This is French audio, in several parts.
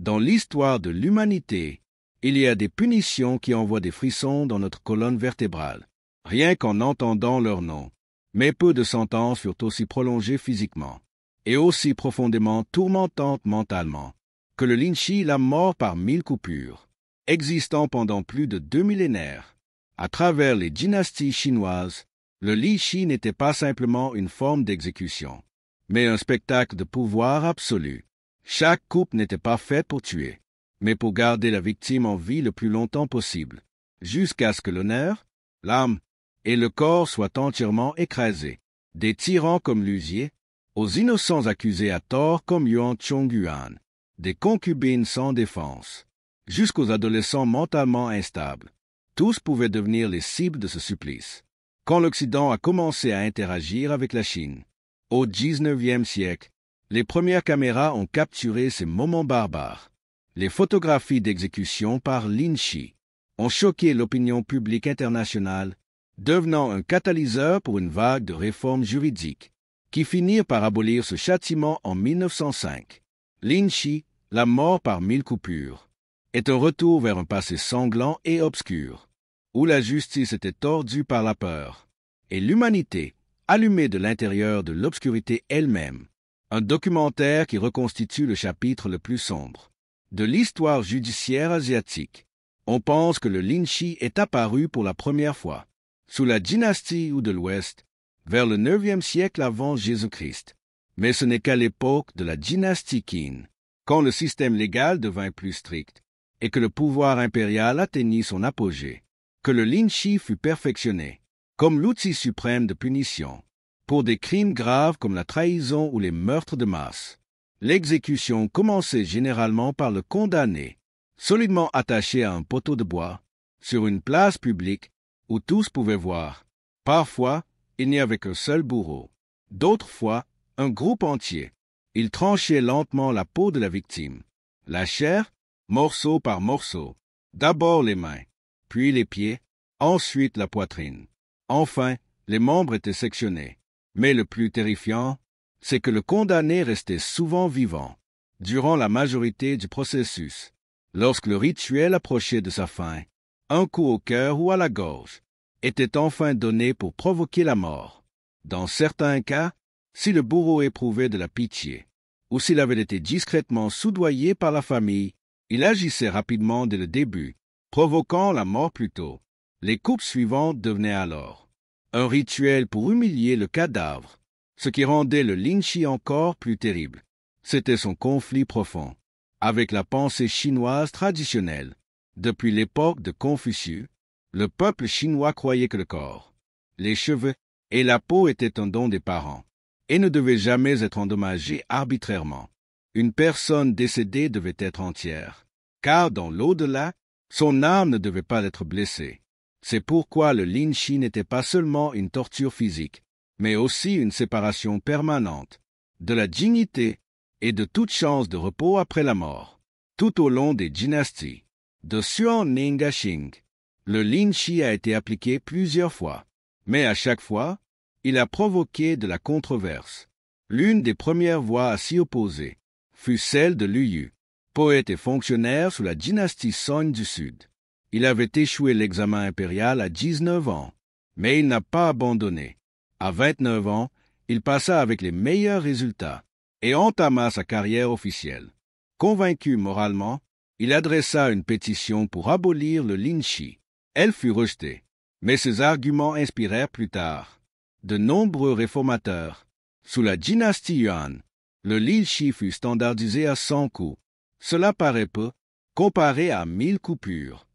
Dans l'histoire de l'humanité, il y a des punitions qui envoient des frissons dans notre colonne vertébrale, rien qu'en entendant leur nom. Mais peu de sentences furent aussi prolongées physiquement, et aussi profondément tourmentantes mentalement, que le lynchis, la mort par 1000 coupures, existant pendant plus de 2 millénaires. À travers les dynasties chinoises, le lynchis n'était pas simplement une forme d'exécution, mais un spectacle de pouvoir absolu. Chaque coupe n'était pas faite pour tuer, mais pour garder la victime en vie le plus longtemps possible, jusqu'à ce que l'honneur, l'âme et le corps soient entièrement écrasés. Des tyrans comme Luzier, aux innocents accusés à tort comme Yuan Chongyuan, des concubines sans défense, jusqu'aux adolescents mentalement instables. Tous pouvaient devenir les cibles de ce supplice. Quand l'Occident a commencé à interagir avec la Chine, au XIXe siècle, les premières caméras ont capturé ces moments barbares. Les photographies d'exécution par lynchis ont choqué l'opinion publique internationale, devenant un catalyseur pour une vague de réformes juridiques, qui finirent par abolir ce châtiment en 1905. Lynchis, la mort par 1000 coupures, est un retour vers un passé sanglant et obscur, où la justice était tordue par la peur, et l'humanité, allumée de l'intérieur de l'obscurité elle-même. Un documentaire qui reconstitue le chapitre le plus sombre de l'histoire judiciaire asiatique. On pense que le lynchis est apparu pour la première fois sous la dynastie Wu de l'Ouest, vers le IXe siècle avant Jésus-Christ. Mais ce n'est qu'à l'époque de la dynastie Qin, quand le système légal devint plus strict et que le pouvoir impérial atteignit son apogée, que le lynchis fut perfectionné comme l'outil suprême de punition pour des crimes graves comme la trahison ou les meurtres de masse. L'exécution commençait généralement par le condamné, solidement attaché à un poteau de bois, sur une place publique où tous pouvaient voir. Parfois, il n'y avait qu'un seul bourreau. D'autres fois, un groupe entier. Il tranchait lentement la peau de la victime, la chair, morceau par morceau. D'abord les mains, puis les pieds, ensuite la poitrine. Enfin, les membres étaient sectionnés. Mais le plus terrifiant, c'est que le condamné restait souvent vivant durant la majorité du processus. Lorsque le rituel approchait de sa fin, un coup au cœur ou à la gorge était enfin donné pour provoquer la mort. Dans certains cas, si le bourreau éprouvait de la pitié, ou s'il avait été discrètement soudoyé par la famille, il agissait rapidement dès le début, provoquant la mort plus tôt. Les coupes suivantes devenaient alors un rituel pour humilier le cadavre, ce qui rendait le lynchis encore plus terrible. C'était son conflit profond avec la pensée chinoise traditionnelle. Depuis l'époque de Confucius, le peuple chinois croyait que le corps, les cheveux et la peau étaient un don des parents et ne devaient jamais être endommagés arbitrairement. Une personne décédée devait être entière, car dans l'au-delà, son âme ne devait pas être blessée. C'est pourquoi le lynchis n'était pas seulement une torture physique, mais aussi une séparation permanente de la dignité et de toute chance de repos après la mort. Tout au long des dynasties de Xuan-Ning à Qing, le lynchis a été appliqué plusieurs fois, mais à chaque fois, il a provoqué de la controverse. L'une des premières voix à s'y opposer fut celle de Liu Yu, poète et fonctionnaire sous la dynastie Song du Sud. Il avait échoué l'examen impérial à 19 ans, mais il n'a pas abandonné. À 29 ans, il passa avec les meilleurs résultats et entama sa carrière officielle. Convaincu moralement, il adressa une pétition pour abolir le lynchis. Elle fut rejetée, mais ses arguments inspirèrent plus tard de nombreux réformateurs. Sous la dynastie Yuan, le lynchis fut standardisé à 100 coups. Cela paraît peu, comparé à 1000 coupures.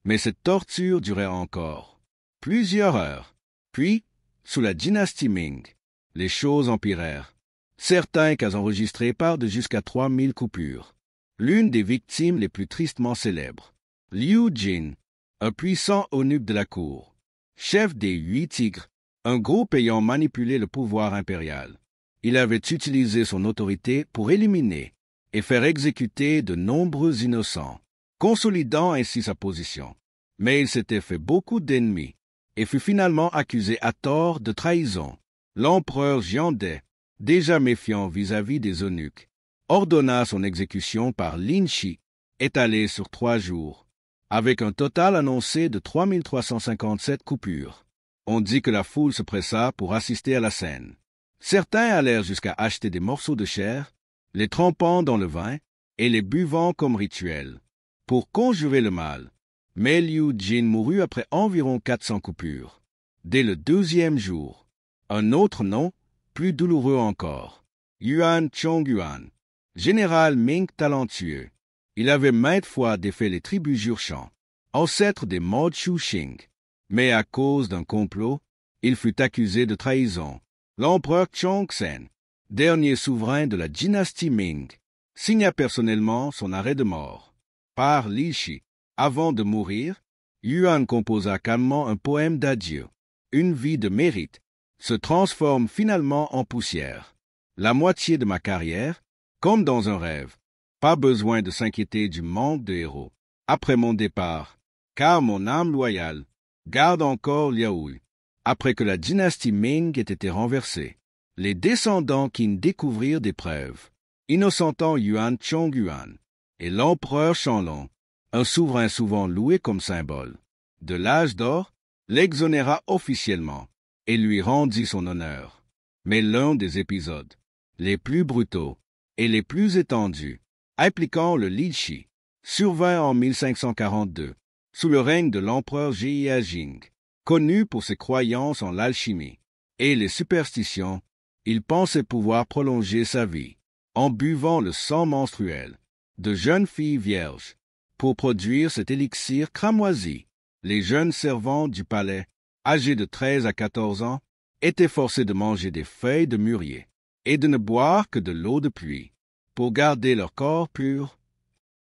Mais cette torture durait encore plusieurs heures. Puis, sous la dynastie Ming, les choses empirèrent. Certains cas enregistrés parlent de jusqu'à 3000 coupures. L'une des victimes les plus tristement célèbres, Liu Jin, un puissant eunuque de la cour, chef des 8 tigres, un groupe ayant manipulé le pouvoir impérial. Il avait utilisé son autorité pour éliminer et faire exécuter de nombreux innocents, consolidant ainsi sa position. Mais il s'était fait beaucoup d'ennemis et fut finalement accusé à tort de trahison. L'empereur Jiande, déjà méfiant vis-à-vis des eunuques, ordonna son exécution par Lin Shi, étalée sur 3 jours, avec un total annoncé de 3357 coupures. On dit que la foule se pressa pour assister à la scène. Certains allèrent jusqu'à acheter des morceaux de chair, les trempant dans le vin et les buvant comme rituel, pour conjurer le mal. Mais Liu Jin mourut après environ 400 coupures. Dès le 2e jour, un autre nom, plus douloureux encore, Yuan Chongyuan, général Ming talentueux. Il avait maintes fois défait les tribus Jurchen, ancêtres des Manchu Qing, mais à cause d'un complot, il fut accusé de trahison. L'empereur Chongzhen, dernier souverain de la dynastie Ming, signa personnellement son arrêt de mort. Par Li Shi, avant de mourir, Yuan composa calmement un poème d'adieu. Une vie de mérite se transforme finalement en poussière. La moitié de ma carrière, comme dans un rêve. Pas besoin de s'inquiéter du manque de héros. Après mon départ, car mon âme loyale garde encore Liaoyu. Après que la dynastie Ming ait été renversée, les descendants Qin découvrirent des preuves, innocentant Yuan Chongyuan et l'empereur Shenlong, un souverain souvent loué comme symbole de l'âge d'or, l'exonéra officiellement et lui rendit son honneur. Mais l'un des épisodes les plus brutaux et les plus étendus, impliquant le Li Shi, survint en 1542, sous le règne de l'empereur Jia Jing. Connu pour ses croyances en l'alchimie et les superstitions, il pensait pouvoir prolonger sa vie en buvant le sang menstruel de jeunes filles vierges. Pour produire cet élixir cramoisi, les jeunes servantes du palais, âgés de 13 à 14 ans, étaient forcés de manger des feuilles de mûrier et de ne boire que de l'eau de pluie pour garder leur corps pur.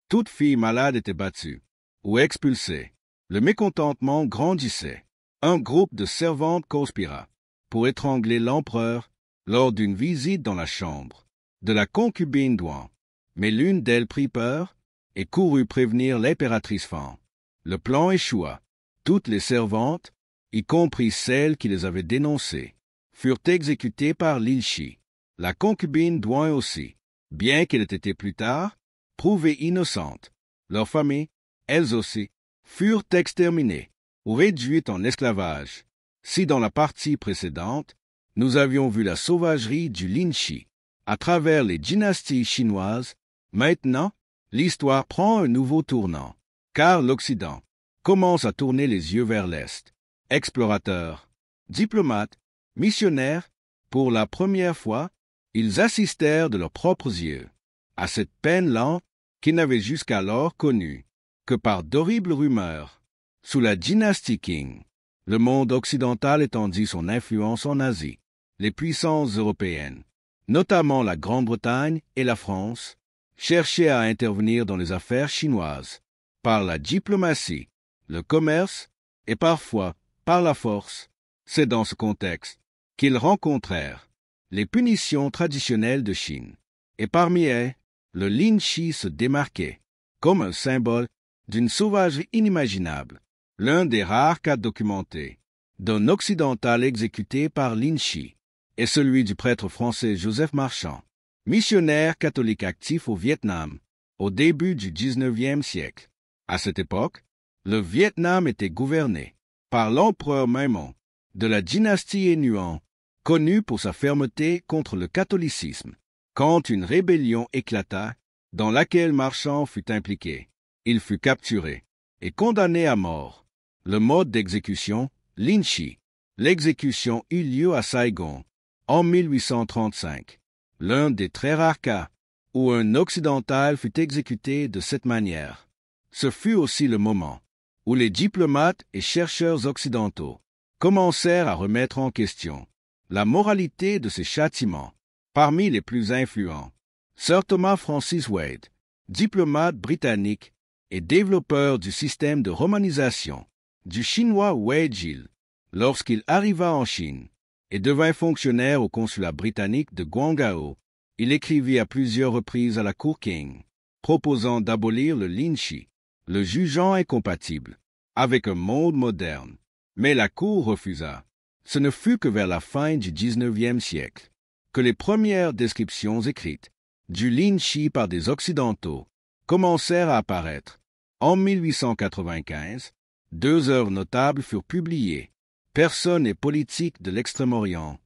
Toute fille malade était battue ou expulsée. Le mécontentement grandissait. Un groupe de servantes conspira pour étrangler l'empereur lors d'une visite dans la chambre de la concubine Duan. Mais l'une d'elles prit peur et courut prévenir l'impératrice Fan. Le plan échoua. Toutes les servantes, y compris celles qui les avaient dénoncées, furent exécutées par Li Shi. La concubine Duan aussi, bien qu'elle ait été plus tard prouvée innocente. Leurs familles, elles aussi, furent exterminées ou réduites en esclavage. Si dans la partie précédente, nous avions vu la sauvagerie du Lin Shi à travers les dynasties chinoises, maintenant, l'histoire prend un nouveau tournant, car l'Occident commence à tourner les yeux vers l'Est. Explorateurs, diplomates, missionnaires, pour la première fois, ils assistèrent de leurs propres yeux à cette peine lente qu'ils n'avaient jusqu'alors connue que par d'horribles rumeurs. Sous la dynastie Qing, le monde occidental étendit son influence en Asie. Les puissances européennes, notamment la Grande-Bretagne et la France, cherchaient à intervenir dans les affaires chinoises par la diplomatie, le commerce et parfois par la force. C'est dans ce contexte qu'ils rencontrèrent les punitions traditionnelles de Chine. Et parmi elles, le Lin Shi se démarquait comme un symbole d'une sauvagerie inimaginable. L'un des rares cas documentés d'un occidental exécuté par Lin Shi est celui du prêtre français Joseph Marchand, missionnaire catholique actif au Vietnam au début du XIXe siècle. À cette époque, le Vietnam était gouverné par l'empereur Maimon de la dynastie Nguyen, connu pour sa fermeté contre le catholicisme. Quand une rébellion éclata, dans laquelle Marchand fut impliqué, il fut capturé et condamné à mort. Le mode d'exécution, Lin Shi. L'exécution eut lieu à Saigon, en 1835, l'un des très rares cas où un occidental fut exécuté de cette manière. Ce fut aussi le moment où les diplomates et chercheurs occidentaux commencèrent à remettre en question la moralité de ces châtiments. Parmi les plus influents, Sir Thomas Francis Wade, diplomate britannique et développeur du système de romanisation du chinois Weijil, lorsqu'il arriva en Chine et devint fonctionnaire au consulat britannique de Guangzhou, il écrivit à plusieurs reprises à la cour Qing, proposant d'abolir le Lin Shi, le jugeant incompatible avec un monde moderne. Mais la cour refusa. Ce ne fut que vers la fin du XIXe siècle que les premières descriptions écrites du lynchis par des Occidentaux commencèrent à apparaître. En 1895, 2 œuvres notables furent publiées, Personnes et politique de l'Extrême-Orient,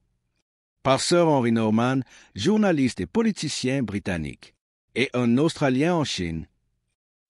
par Sir Henry Norman, journaliste et politicien britannique, et Un Australien en Chine,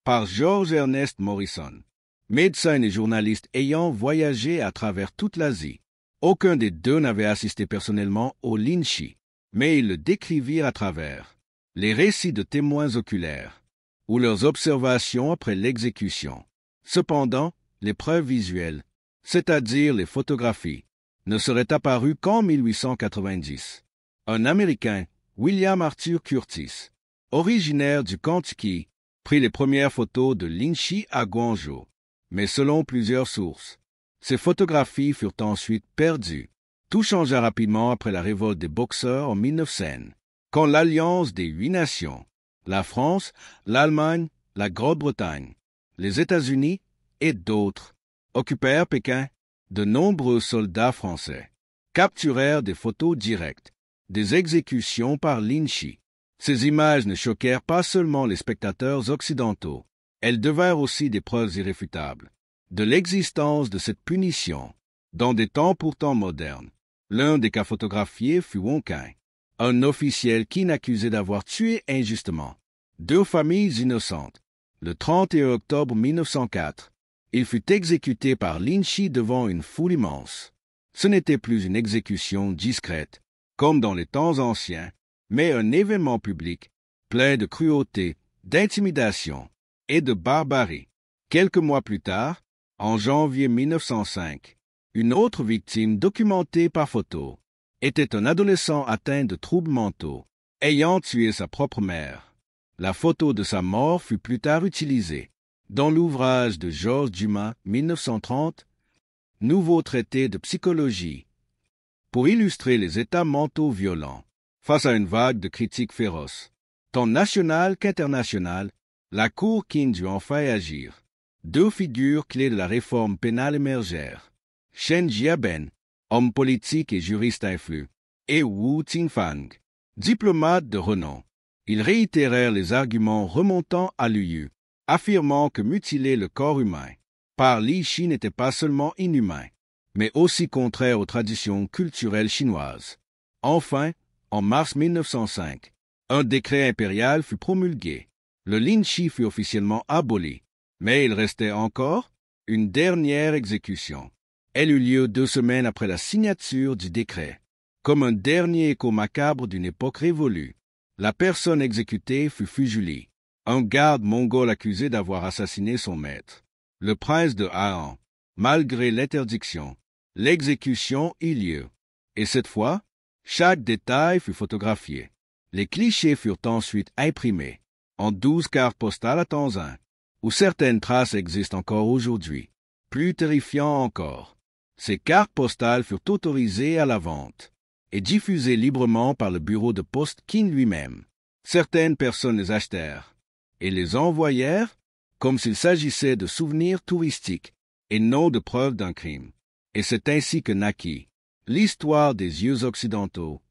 par George Ernest Morrison, médecin et journaliste ayant voyagé à travers toute l'Asie. Aucun des deux n'avait assisté personnellement au lynchis, mais ils le décrivirent à travers les récits de témoins oculaires ou leurs observations après l'exécution. Cependant, les preuves visuelles, c'est-à-dire les photographies, ne seraient apparues qu'en 1890. Un Américain, William Arthur Curtis, originaire du Kentucky, prit les premières photos de lynchis à Guangzhou. Mais selon plusieurs sources, ces photographies furent ensuite perdues. Tout changea rapidement après la révolte des Boxers en 1900, quand l'alliance des 8 nations, la France, l'Allemagne, la Grande-Bretagne, les États-Unis et d'autres, occupèrent Pékin. De nombreux soldats français capturèrent des photos directes des exécutions par lynchis. Ces images ne choquèrent pas seulement les spectateurs occidentaux, elles devinrent aussi des preuves irréfutables de l'existence de cette punition dans des temps pourtant modernes. L'un des cas photographiés fut Wonquin, un officiel Qin accusé d'avoir tué injustement 2 familles innocentes. Le 31 octobre 1904, il fut exécuté par lynchis devant une foule immense. Ce n'était plus une exécution discrète, comme dans les temps anciens, mais un événement public, plein de cruauté, d'intimidation et de barbarie. Quelques mois plus tard, en janvier 1905, une autre victime documentée par photo était un adolescent atteint de troubles mentaux, ayant tué sa propre mère. La photo de sa mort fut plus tard utilisée dans l'ouvrage de Georges Dumas, 1930, Nouveau traité de psychologie, pour illustrer les états mentaux violents. Face à une vague de critiques féroces, tant nationales qu'internationales, la Cour Qin dut enfin agir. 2 figures clés de la réforme pénale émergèrent. Chen Jiaben, homme politique et juriste influent, et Wu Qingfang, diplomate de renom. Ils réitérèrent les arguments remontant à Liu, affirmant que mutiler le corps humain par lynchis n'était pas seulement inhumain, mais aussi contraire aux traditions culturelles chinoises. Enfin, en mars 1905, un décret impérial fut promulgué. Le lynchis fut officiellement aboli, mais il restait encore une dernière exécution. Elle eut lieu 2 semaines après la signature du décret. Comme un dernier écho macabre d'une époque révolue, la personne exécutée fut Fujuli, un garde mongol accusé d'avoir assassiné son maître, le prince de Han. Malgré l'interdiction, l'exécution eut lieu, et cette fois, chaque détail fut photographié. Les clichés furent ensuite imprimés en 12 cartes postales à Tenzin, où certaines traces existent encore aujourd'hui. Plus terrifiant encore, ces cartes postales furent autorisées à la vente et diffusées librement par le bureau de poste Qin lui-même. Certaines personnes les achetèrent et les envoyèrent comme s'il s'agissait de souvenirs touristiques et non de preuves d'un crime. Et c'est ainsi que naquit l'histoire des yeux occidentaux,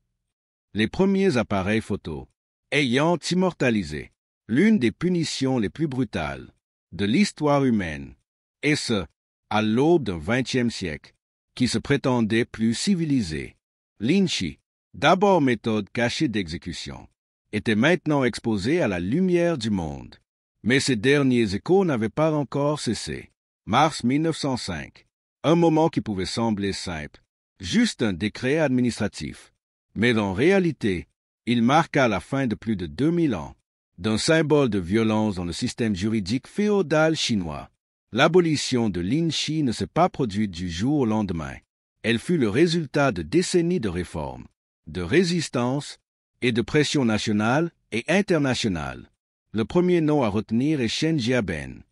les premiers appareils photo ayant immortalisé l'une des punitions les plus brutales de l'histoire humaine, et ce, à l'aube d'un XXe siècle qui se prétendait plus civilisé. Lynchis, d'abord méthode cachée d'exécution, était maintenant exposé à la lumière du monde. Mais ces derniers échos n'avaient pas encore cessé. Mars 1905, un moment qui pouvait sembler simple, juste un décret administratif. Mais en réalité, il marqua la fin de plus de 2000 ans, d'un symbole de violence dans le système juridique féodal chinois. L'abolition de lynchis ne s'est pas produite du jour au lendemain. Elle fut le résultat de décennies de réformes, de résistance et de pression nationale et internationale. Le premier nom à retenir est Chen Jiaben.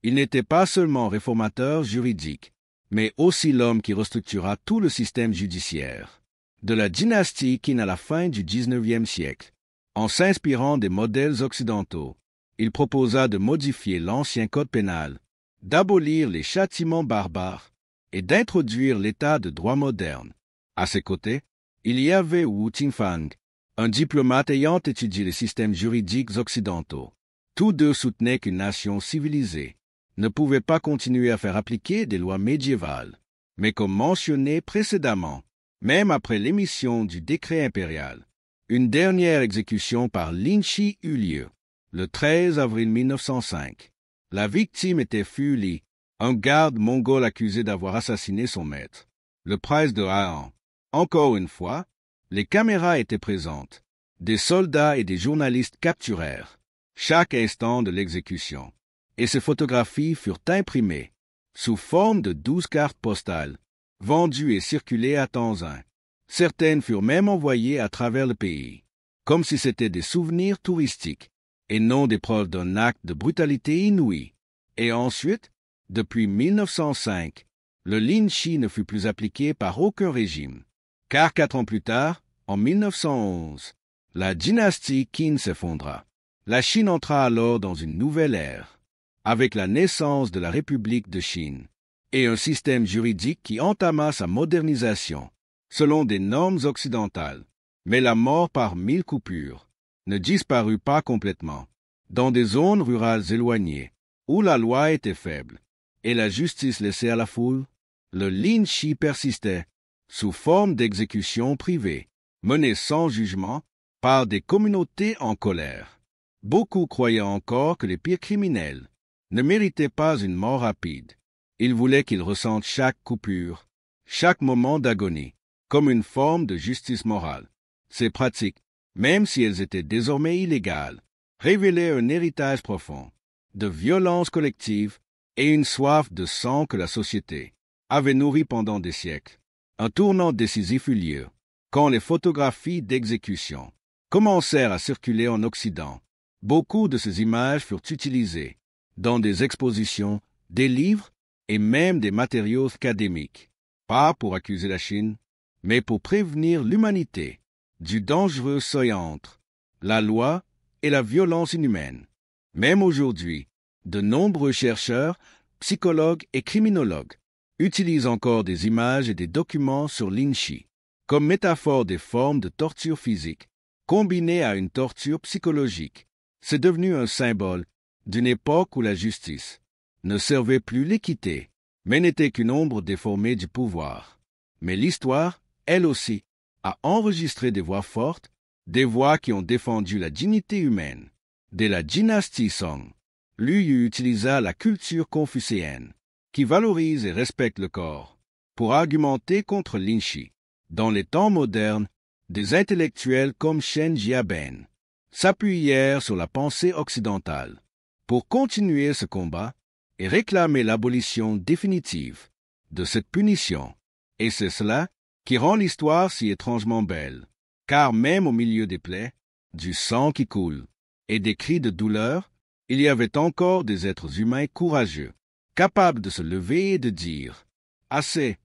Il n'était pas seulement réformateur juridique, mais aussi l'homme qui restructura tout le système judiciaire de la dynastie Qin à la fin du XIXe siècle. En s'inspirant des modèles occidentaux, il proposa de modifier l'ancien code pénal, d'abolir les châtiments barbares et d'introduire l'état de droit moderne. À ses côtés, il y avait Wu Qingfang, un diplomate ayant étudié les systèmes juridiques occidentaux. Tous deux soutenaient qu'une nation civilisée ne pouvait pas continuer à faire appliquer des lois médiévales. Mais comme mentionné précédemment, même après l'émission du décret impérial, une dernière exécution par Lin Shi eut lieu, le 13 avril 1905. La victime était Fu Li, un garde mongol accusé d'avoir assassiné son maître, le prince de Han. Encore une fois, les caméras étaient présentes. Des soldats et des journalistes capturèrent chaque instant de l'exécution, et ces photographies furent imprimées sous forme de 12 cartes postales, vendues et circulées à Tenzin. Certaines furent même envoyées à travers le pays, comme si c'étaient des souvenirs touristiques, et non des preuves d'un acte de brutalité inouïe. Et ensuite, depuis 1905, le Lin Shi ne fut plus appliqué par aucun régime, car 4 ans plus tard, en 1911, la dynastie Qin s'effondra. La Chine entra alors dans une nouvelle ère, avec la naissance de la République de Chine, et un système juridique qui entama sa modernisation, selon des normes occidentales. Mais la mort par 1000 coupures ne disparut pas complètement. Dans des zones rurales éloignées, où la loi était faible, et la justice laissée à la foule, le Lin Shi persistait, sous forme d'exécution privée, menée sans jugement, par des communautés en colère. Beaucoup croyaient encore que les pires criminels ne méritaient pas une mort rapide. Ils voulaient qu'ils ressentent chaque coupure, chaque moment d'agonie, comme une forme de justice morale. Ces pratiques, même si elles étaient désormais illégales, révélaient un héritage profond de violence collective et une soif de sang que la société avait nourri pendant des siècles. Un tournant décisif eut lieu quand les photographies d'exécution commencèrent à circuler en Occident. Beaucoup de ces images furent utilisées dans des expositions, des livres et même des matériaux académiques, pas pour accuser la Chine, mais pour prévenir l'humanité du dangereux seuil entre la loi et la violence inhumaine. Même aujourd'hui, de nombreux chercheurs, psychologues et criminologues utilisent encore des images et des documents sur Lin Shi comme métaphore des formes de torture physique combinées à une torture psychologique. C'est devenu un symbole d'une époque où la justice ne servait plus l'équité, mais n'était qu'une ombre déformée du pouvoir. Mais l'histoire, elle aussi, a enregistré des voix fortes, des voix qui ont défendu la dignité humaine. Dès la dynastie Song, Liu Yu utilisa la culture confucéenne, qui valorise et respecte le corps, pour argumenter contre Lin Shi. Dans les temps modernes, des intellectuels comme Shen Jiaben s'appuyèrent sur la pensée occidentale pour continuer ce combat et réclamer l'abolition définitive de cette punition. Et c'est cela qui rend l'histoire si étrangement belle, car même au milieu des plaies, du sang qui coule et des cris de douleur, il y avait encore des êtres humains courageux, capables de se lever et de dire « Assez !»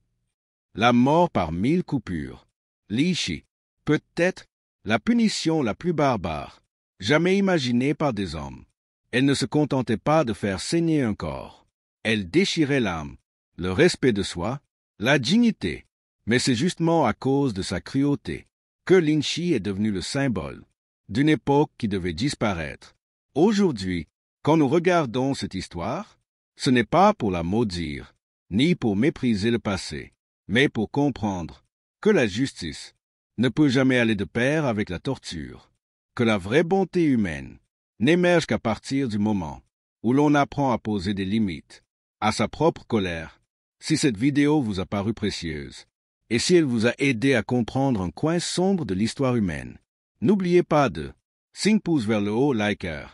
La mort par 1000 coupures. Lin Shi, peut-être la punition la plus barbare jamais imaginée par des hommes. Elle ne se contentait pas de faire saigner un corps. Elle déchirait l'âme, le respect de soi, la dignité. Mais c'est justement à cause de sa cruauté que Lin Shi est devenu le symbole d'une époque qui devait disparaître. Aujourd'hui, quand nous regardons cette histoire, ce n'est pas pour la maudire, ni pour mépriser le passé, mais pour comprendre que la justice ne peut jamais aller de pair avec la torture, que la vraie bonté humaine n'émerge qu'à partir du moment où l'on apprend à poser des limites à sa propre colère. Si cette vidéo vous a paru précieuse, et si elle vous a aidé à comprendre un coin sombre de l'histoire humaine, n'oubliez pas de 5 pouces vers le haut, liker,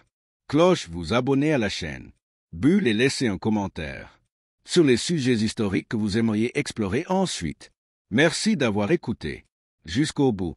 cloche, vous abonner à la chaîne, bulle et laisser un commentaire sur les sujets historiques que vous aimeriez explorer ensuite. Merci d'avoir écouté jusqu'au bout.